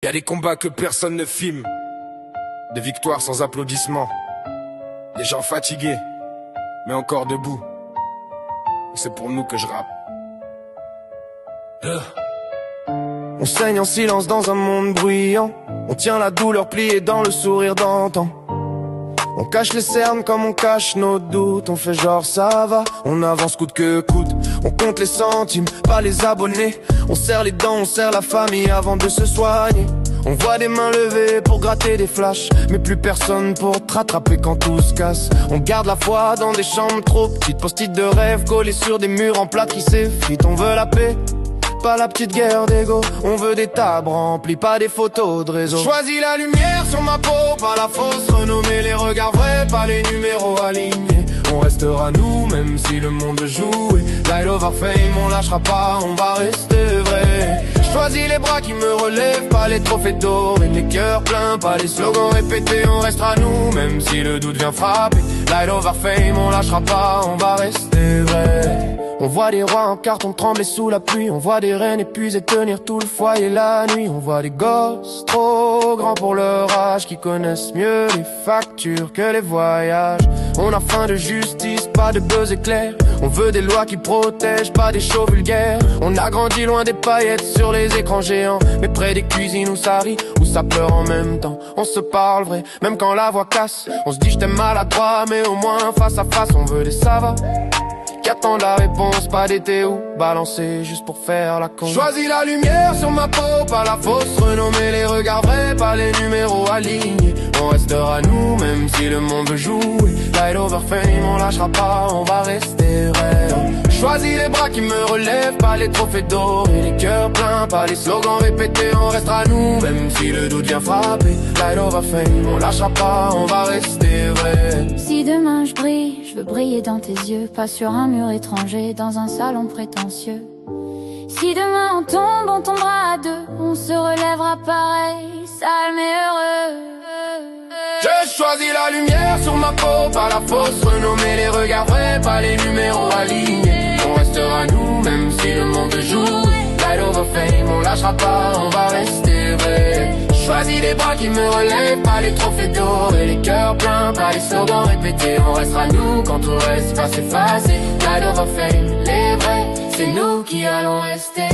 Y'a des combats que personne ne filme, des victoires sans applaudissements, des gens fatigués, mais encore debout. C'est pour nous que je rappe. On saigne en silence dans un monde bruyant. On tient la douleur pliée dans le sourire d'antan. On cache les cernes comme on cache nos doutes. On fait genre ça va, on avance coûte que coûte. On compte les centimes, pas les abonnés. On serre les dents, on serre la famille avant de se soigner. On voit des mains levées pour gratter des flashs, mais plus personne pour te rattraper quand tout se casse. On garde la foi dans des chambres trop petites, post-it de rêve collés sur des murs en plâtre qui s'effritent. On veut la paix, pas la petite guerre d'ego. On veut des tables remplies, pas des photos de réseau. Choisis la lumière sur ma peau, pas la fausse renommée. Les regards vrais, pas les numéros alignés. On restera nous, même si le monde joue. Light over fame, on lâchera pas, on va rester vrai. Choisis les bras qui me relèvent, pas les trophées d'or et les cœurs pleins, pas les slogans répétés. On restera nous, même si le doute vient frapper. Light over fame, on lâchera pas, on va rester vrai. On voit des rois en carton trembler sous la pluie. On voit des reines épuisées tenir tout le foyer la nuit. On voit des gosses trop grands pour leur âge qui connaissent mieux les factures que les voyages. On a faim de justice, pas de buzz éclair. On veut des lois qui protègent, pas des shows vulgaires. On a grandi loin des paillettes sur les écrans géants, mais près des cuisines où ça rit, où ça pleure en même temps. On se parle vrai, même quand la voix casse. On se dit je t'aime maladroit, mais au moins face à face on veut des ça va qui attendent la réponse, pas d'été ou balancer juste pour faire la con. Choisis la lumière sur ma peau, pas la fausse renommée. Les regards vrais, pas les numéros alignés. On restera nous, même si le monde veut jouer. Light over fame, on lâchera pas, on va rester vrai. Choisis les bras qui me relèvent, pas les trophées d'or et les cœurs pleins, pas les slogans répétés. On restera nous, même si le doute vient frapper. Light over fame, on lâchera pas, on va rester vrai. Si demain je brille, je veux briller dans tes yeux, pas sur un mur étranger, dans un salon prétentieux. Si demain on tombe, on tombera à deux, on se relèvera pareil, sale mais heureux. Je choisis la lumière sur ma peau, pas la fausse renommée. Les regards vrais, pas les numéros alignés. On restera nous, même si le monde joue. Light over fame, on lâchera pas, on va rester vrai. Choisis les bras qui me relèvent, pas les trophées d'or et les cœurs pleins, pas les slogans répétés. On restera nous quand tout reste pas s'effacer. Light over fame, les vrais, c'est nous qui allons rester.